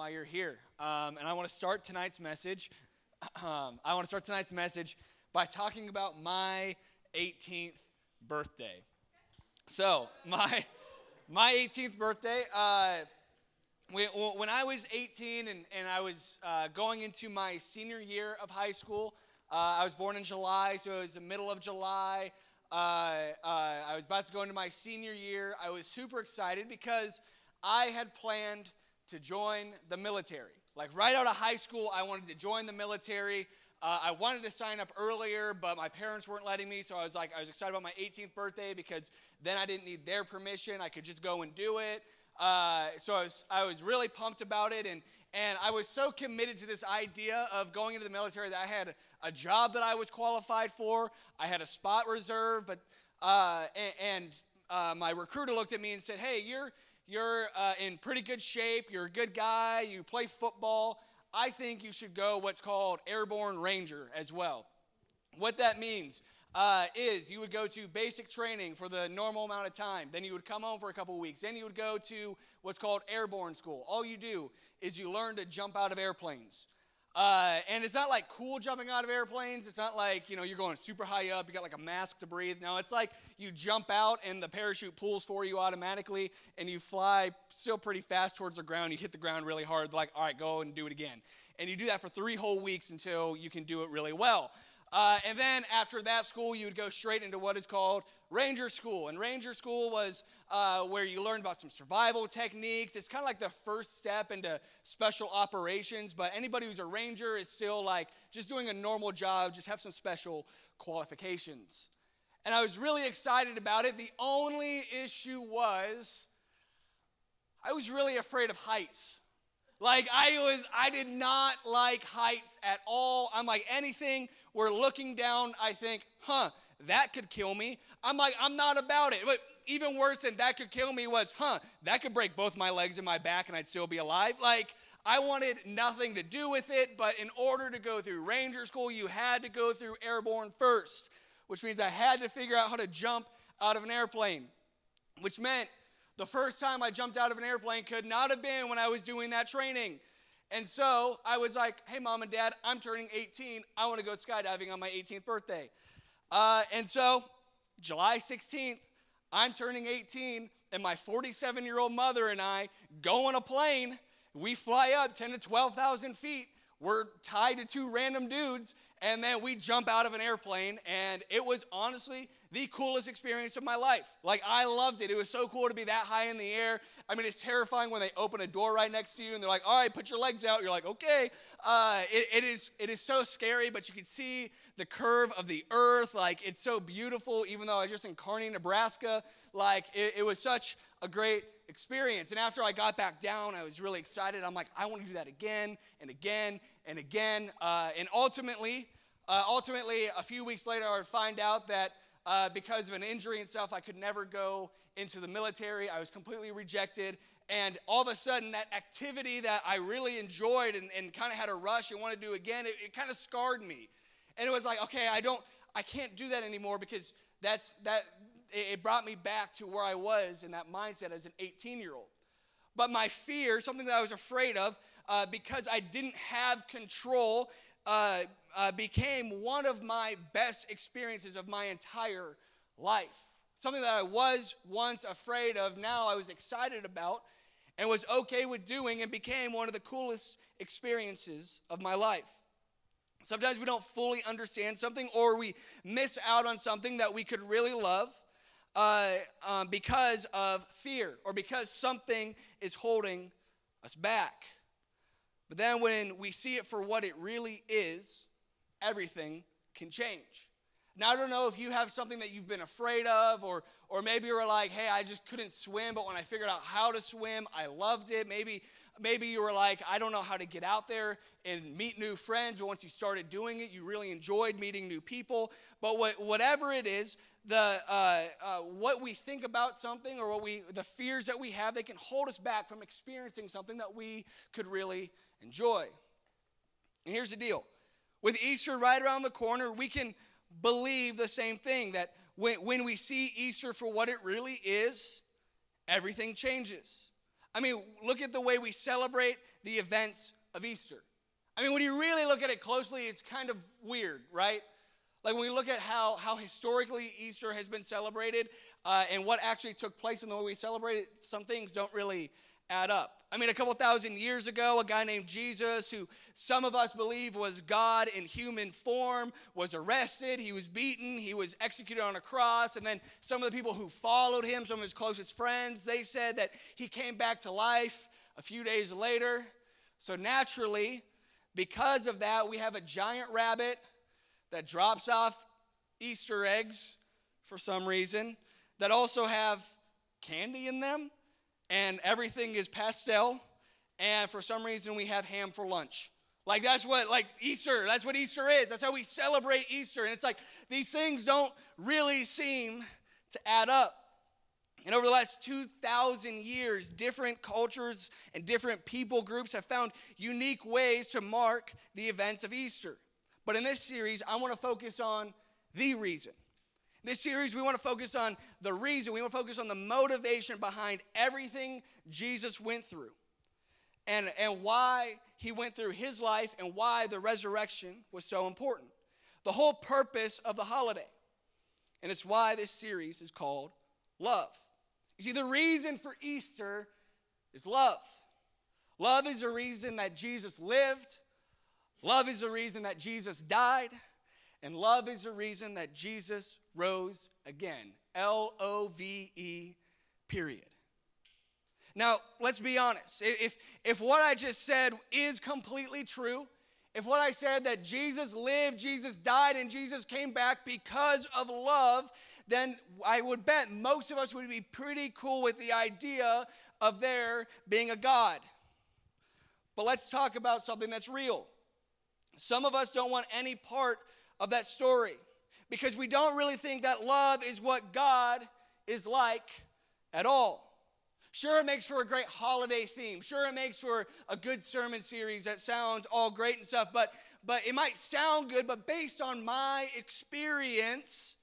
why you're here. And I want to start tonight's message. By talking about my 18th birthday. So my 18th birthday. When I was 18 and I was going into my senior year of high school, I was born in July, so it was the middle of July. I was about to go into my senior year. I was super excited because I had planned to join the military. Like right out of high school, I wanted to join the military. I wanted to sign up earlier, but my parents weren't letting me, so I was excited about my 18th birthday because then I didn't need their permission. I could just go and do it. So I was really pumped about it, and I was so committed to this idea of going into the military that I had a job that I was qualified for. I had a spot reserved, but my recruiter looked at me and said, "Hey, you're in pretty good shape. You're a good guy. You play football. I think you should go what's called Airborne Ranger as well." What that means is you would go to basic training for the normal amount of time. Then you would come home for a couple of weeks. Then you would go to what's called airborne school. All you do is you learn to jump out of airplanes. And it's not like cool jumping out of airplanes. It's not like, you're going super high up. You got like a mask to breathe. No, it's like you jump out and the parachute pulls for you automatically and you fly still pretty fast towards the ground. You hit the ground really hard. Like, all right, go and do it again. And you do that for 3 whole weeks until you can do it really well. And then after that school, you would go straight into what is called Ranger School. And Ranger School was where you learned about some survival techniques. It's kind of like the first step into special operations. But anybody who's a Ranger is still like just doing a normal job, just have some special qualifications. And I was really excited about it. The only issue was I was really afraid of heights. Like I did not like heights at all. I'm like anything where looking down, I think, that could kill me. I'm like, I'm not about it. But even worse than that could kill me was, that could break both my legs and my back and I'd still be alive. Like I wanted nothing to do with it, but in order to go through Ranger School, you had to go through Airborne first, which means I had to figure out how to jump out of an airplane, which meant the first time I jumped out of an airplane could not have been when I was doing that training. And so I was like, hey, Mom and Dad, I'm turning 18. I want to go skydiving on my 18th birthday. And so July 16th, I'm turning 18, and my 47-year-old mother and I go on a plane. We fly up 10 to 12,000 feet. We're tied to 2 random dudes, and then we jump out of an airplane, and it was honestly the coolest experience of my life. Like, I loved it. It was so cool to be that high in the air. I mean, it's terrifying when they open a door right next to you, and they're like, all right, put your legs out. You're like, okay. It is so scary, but you can see the curve of the earth. Like, it's so beautiful, even though I was just in Kearney, Nebraska. Like, it was such a great experience. And after I got back down, I was really excited. I'm like, I want to do that again and again and again. And ultimately, a few weeks later, I would find out that because of an injury and stuff, I could never go into the military. I was completely rejected. And all of a sudden, that activity that I really enjoyed and kind of had a rush and wanted to do again, it kind of scarred me. And it was like, okay, I can't do that anymore because it brought me back to where I was in that mindset as an 18-year-old. But my fear, something that I was afraid of, because I didn't have control, became one of my best experiences of my entire life. Something that I was once afraid of, now I was excited about and was okay with doing, and became one of the coolest experiences of my life. Sometimes we don't fully understand something, or we miss out on something that we could really love because of fear, or because something is holding us back. But then when we see it for what it really is, everything can change. Now, I don't know if you have something that you've been afraid of, or maybe you were like, hey, I just couldn't swim, but when I figured out how to swim, I loved it. Maybe you were like, I don't know how to get out there and meet new friends, but once you started doing it, you really enjoyed meeting new people. But whatever it is, what we think about something, or the fears that we have, they can hold us back from experiencing something that we could really enjoy. And here's the deal. With Easter right around the corner, we can believe the same thing, that when we see Easter for what it really is, everything changes. I mean, look at the way we celebrate the events of Easter. I mean, when you really look at it closely, it's kind of weird, right? Like when we look at how historically Easter has been celebrated and what actually took place in the way we celebrate it, some things don't really add up. I mean, a couple thousand years ago, a guy named Jesus, who some of us believe was God in human form, was arrested, he was beaten, he was executed on a cross, and then some of the people who followed him, some of his closest friends, they said that he came back to life a few days later. So naturally, because of that, we have a giant rabbit that drops off Easter eggs for some reason that also have candy in them, and everything is pastel, and for some reason we have ham for lunch. Like that's what Easter is. That's how we celebrate Easter. And it's like these things don't really seem to add up. And over the last 2,000 years, different cultures and different people groups have found unique ways to mark the events of Easter. But in this series, I want to focus on the reason. This series, we want to focus on the reason. We want to focus on the motivation behind everything Jesus went through and why he went through his life and why the resurrection was so important. The whole purpose of the holiday. And it's why this series is called Love. You see, the reason for Easter is love. Love is the reason that Jesus lived. Love is the reason that Jesus died. And love is the reason that Jesus rose again. L-O-V-E, period. Now, let's be honest. If what I just said is completely true, if what I said that Jesus lived, Jesus died, and Jesus came back because of love, then I would bet most of us would be pretty cool with the idea of there being a God. But let's talk about something that's real. Some of us don't want any part of that story because we don't really think that love is what God is like at all. Sure, it makes for a great holiday theme. Sure, it makes for a good sermon series that sounds all great and stuff, but it might sound good, but based on my experience,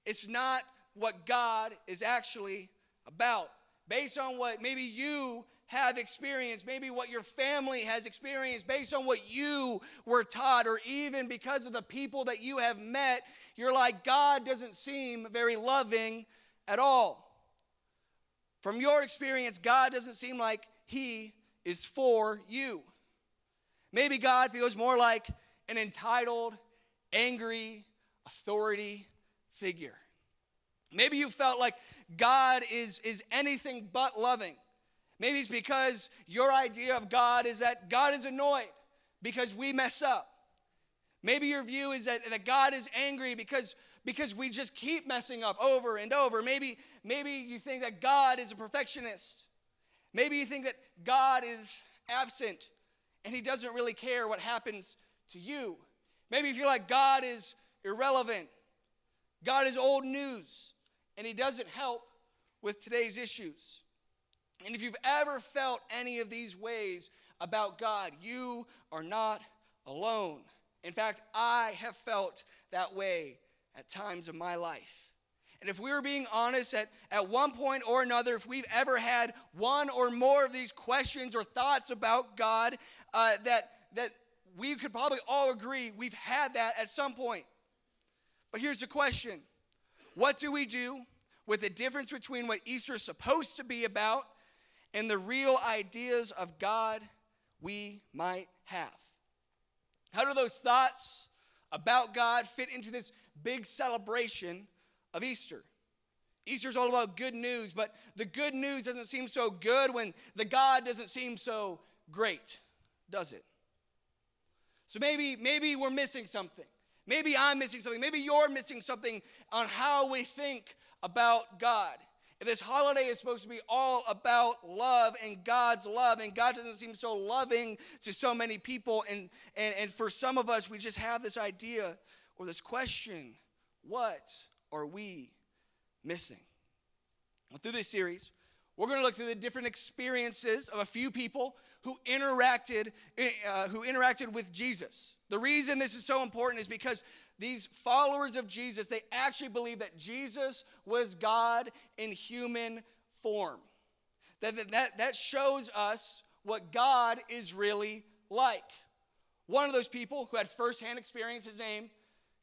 it's not what God is actually about. Based on what maybe you have experienced, maybe what your family has experienced, based on what you were taught, or even because of the people that you have met, you're like, God doesn't seem very loving at all. From your experience, God doesn't seem like he is for you. Maybe God feels more like an entitled, angry, authority figure. Maybe you felt like God is anything but loving. Maybe it's because your idea of God is that God is annoyed because we mess up. Maybe your view is that God is angry because we just keep messing up over and over. Maybe you think that God is a perfectionist. Maybe you think that God is absent and he doesn't really care what happens to you. Maybe you feel like God is irrelevant. God is old news and he doesn't help with today's issues. And if you've ever felt any of these ways about God, you are not alone. In fact, I have felt that way at times of my life. And if we were being honest, at one point or another, if we've ever had one or more of these questions or thoughts about God, that we could probably all agree we've had that at some point. But here's the question. What do we do with the difference between what Easter is supposed to be about and the real ideas of God we might have? How do those thoughts about God fit into this big celebration of Easter? Easter's all about good news, but the good news doesn't seem so good when the God doesn't seem so great, does it? So maybe we're missing something. Maybe I'm missing something. Maybe you're missing something on how we think about God. If this holiday is supposed to be all about love and God doesn't seem so loving to so many people, and for some of us, we just have this idea or this question, what are we missing? Well, through this series, we're going to look through the different experiences of a few people who interacted with Jesus. The reason this is so important is because these followers of Jesus, they actually believe that Jesus was God in human form. That shows us what God is really like. One of those people who had firsthand experience, his name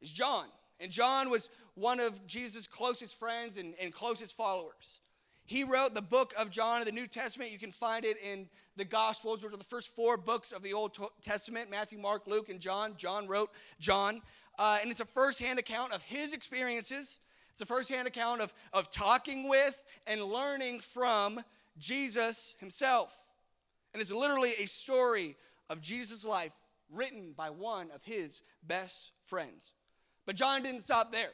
is John. And John was one of Jesus' closest friends and closest followers. He wrote the book of John in the New Testament. You can find it in the Gospels, which are the first 4 books of the Old Testament: Matthew, Mark, Luke, and John. John wrote John. And it's a firsthand account of his experiences. It's a firsthand account of talking with and learning from Jesus himself. And it's literally a story of Jesus' life written by one of his best friends. But John didn't stop there.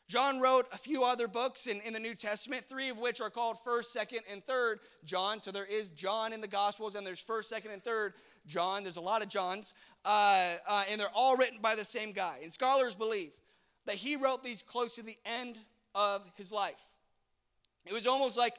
John wrote a few other books in the New Testament, 3 of which are called 1st, 2nd, and 3rd John. So there is John in the Gospels, and there's 1st, 2nd, and 3rd John. There's a lot of Johns, and they're all written by the same guy. And scholars believe that he wrote these close to the end of his life. It was almost like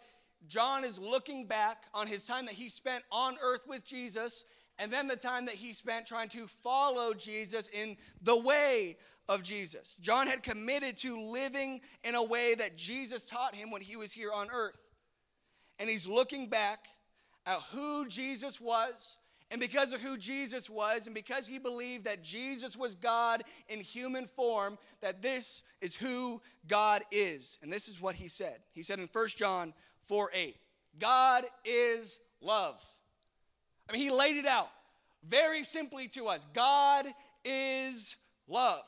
John is looking back on his time that he spent on earth with Jesus, and then the time that he spent trying to follow Jesus in the way of Jesus. John had committed to living in a way that Jesus taught him when he was here on earth. And he's looking back at who Jesus was, and because of who Jesus was, and because he believed that Jesus was God in human form, that this is who God is. And this is what he said. He said in 1 John 4:8, God is love. I mean, he laid it out very simply to us. God is love.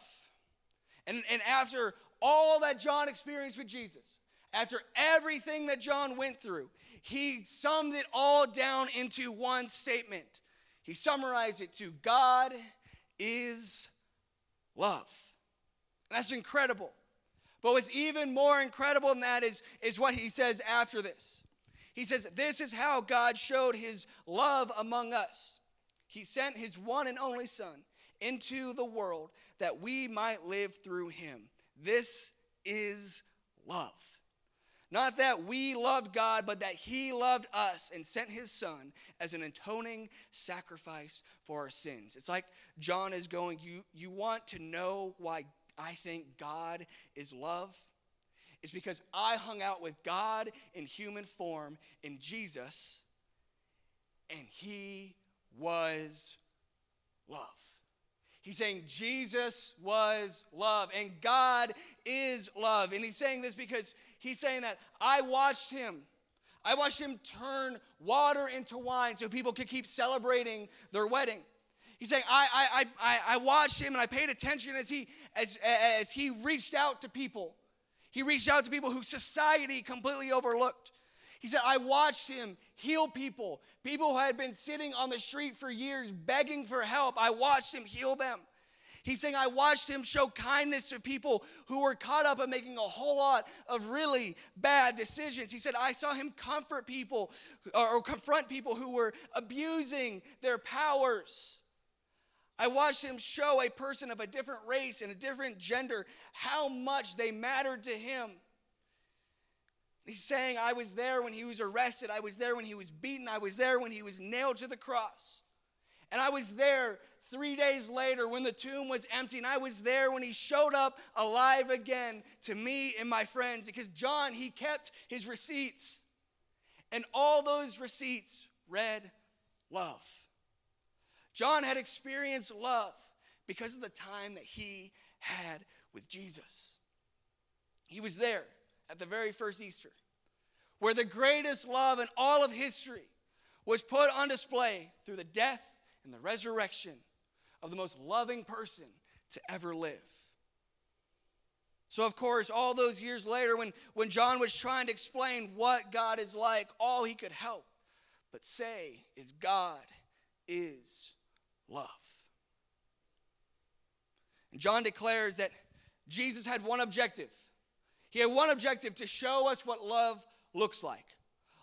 And after all that John experienced with Jesus, after everything that John went through, he summed it all down into one statement. He summarized it to God is love. And that's incredible. But what's even more incredible than that is what he says after this. He says, this is how God showed his love among us. He sent his one and only Son into the world that we might live through him. This is love. Not that we loved God, but that he loved us and sent his Son as an atoning sacrifice for our sins. It's like John is going, you want to know why I think God is love? It's because I hung out with God in human form in Jesus, and he was love. He's saying Jesus was love, and God is love. And he's saying this because he's saying that I watched him turn water into wine so people could keep celebrating their wedding. He's saying, I watched him and I paid attention as he reached out to people. He reached out to people who society completely overlooked. He said, I watched him heal people who had been sitting on the street for years begging for help. I watched him heal them. He's saying, I watched him show kindness to people who were caught up in making a whole lot of really bad decisions. He said, I saw him comfort people or confront people who were abusing their powers. I watched him show a person of a different race and a different gender how much they mattered to him. He's saying, I was there when he was arrested. I was there when he was beaten. I was there when he was nailed to the cross. And I was there 3 days later when the tomb was empty. And I was there when he showed up alive again to me and my friends. Because John, he kept his receipts. And all those receipts read love. John had experienced love because of the time that he had with Jesus. He was there at the very first Easter, where the greatest love in all of history was put on display through the death and the resurrection of the most loving person to ever live. So, of course, all those years later, when John was trying to explain what God is like, all he could help but say is God is love. And John declares that Jesus had one objective. He had one objective: to show us what love looks like.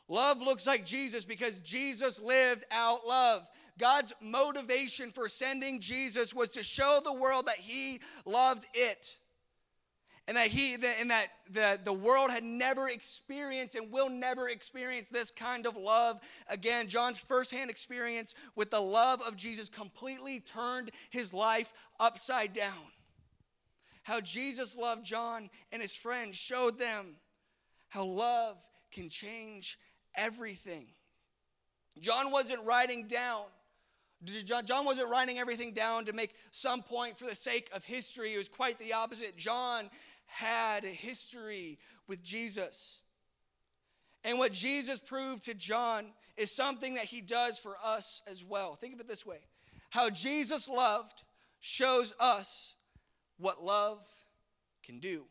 Love looks like Jesus because Jesus lived out love. God's motivation for sending Jesus was to show the world that he loved it. And that the world had never experienced and will never experience this kind of love again. John's firsthand experience with the love of Jesus completely turned his life upside down. How Jesus loved John and his friends showed them how love can change everything. John wasn't writing everything down to make some point for the sake of history. It was quite the opposite. John had a history with Jesus. And what Jesus proved to John is something that he does for us as well. Think of it this way. How Jesus loved shows us what love can do.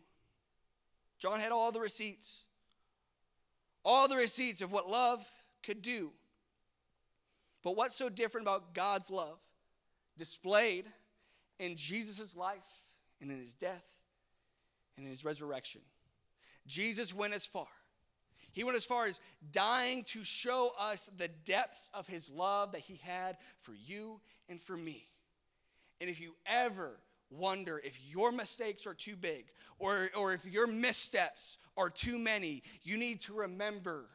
John had all the receipts of what love could do. But what's so different about God's love displayed in Jesus' life and in his death and in his resurrection? Jesus went as far. He went as far as dying to show us the depths of his love that he had for you and for me. And if you ever wonder if your mistakes are too big or if your missteps are too many, you need to remember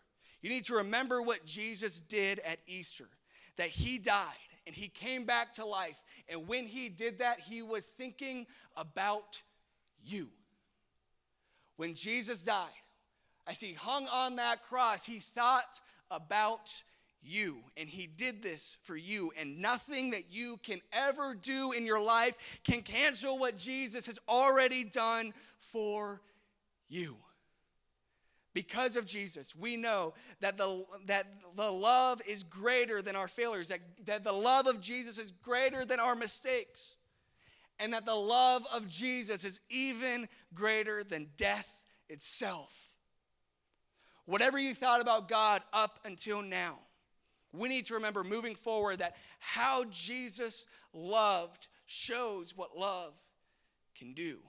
what Jesus did at Easter. That he died and he came back to life. And when he did that, he was thinking about you. When Jesus died, as he hung on that cross, he thought about you. And he did this for you. And nothing that you can ever do in your life can cancel what Jesus has already done for you. Because of Jesus, we know that the love is greater than our failures, that the love of Jesus is greater than our mistakes, and that the love of Jesus is even greater than death itself. Whatever you thought about God up until now, we need to remember moving forward that how Jesus loved shows what love can do.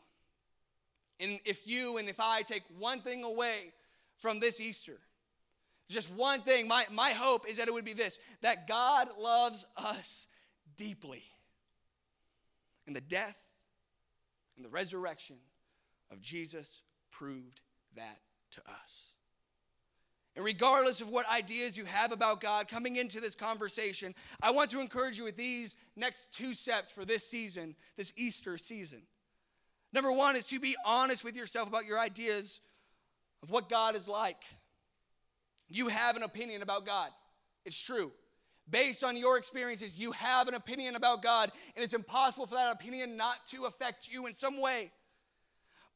And if I take one thing away from this Easter, just one thing, my hope is that it would be this, that God loves us deeply. And the death and the resurrection of Jesus proved that to us. And regardless of what ideas you have about God coming into this conversation, I want to encourage you with these next 2 steps for this season, this Easter season. Number 1 is to be honest with yourself about your ideas of what God is like. You have an opinion about God. It's true. Based on your experiences, you have an opinion about God, and it's impossible for that opinion not to affect you in some way.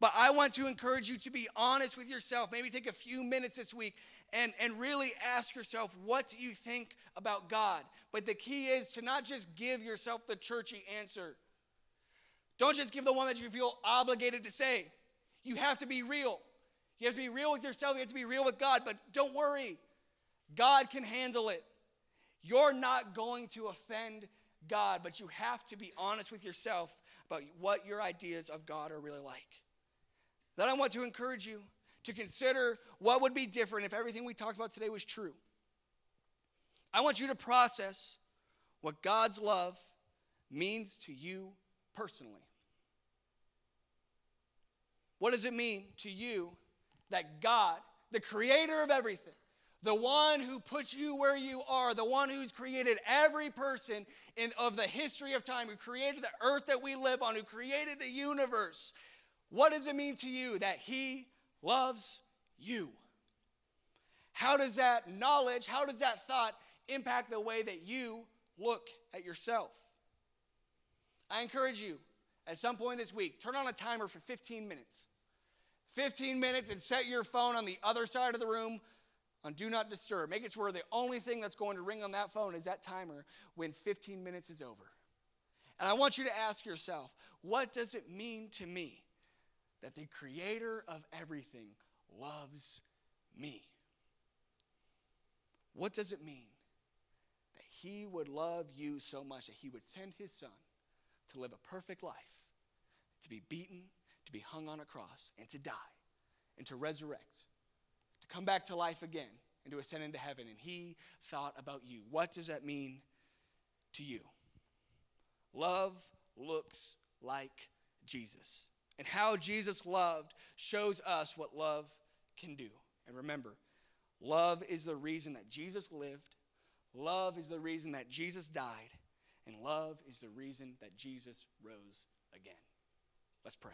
But I want to encourage you to be honest with yourself. Maybe take a few minutes this week and really ask yourself, what do you think about God? But the key is to not just give yourself the churchy answer. Don't just give the one that you feel obligated to say. You have to be real. You have to be real with yourself. You have to be real with God. But don't worry. God can handle it. You're not going to offend God, but you have to be honest with yourself about what your ideas of God are really like. Then I want to encourage you to consider what would be different if everything we talked about today was true. I want you to process what God's love means to you personally. What does it mean to you that God, the creator of everything, the one who puts you where you are, the one who's created every person of the history of time, who created the earth that we live on, who created the universe, what does it mean to you that he loves you? How does that knowledge, how does that thought impact the way that you look at yourself? I encourage you, at some point this week, turn on a timer for 15 minutes. 15 minutes and set your phone on the other side of the room on Do Not Disturb. Make it to where the only thing that's going to ring on that phone is that timer when 15 minutes is over. And I want you to ask yourself, what does it mean to me that the creator of everything loves me? What does it mean that he would love you so much that he would send his son to live a perfect life, to be beaten, to be hung on a cross, and to die, and to resurrect, to come back to life again, and to ascend into heaven? And he thought about you. What does that mean to you? Love looks like Jesus. And how Jesus loved shows us what love can do. And remember, love is the reason that Jesus lived. Love is the reason that Jesus died. And love is the reason that Jesus rose again. Let's pray.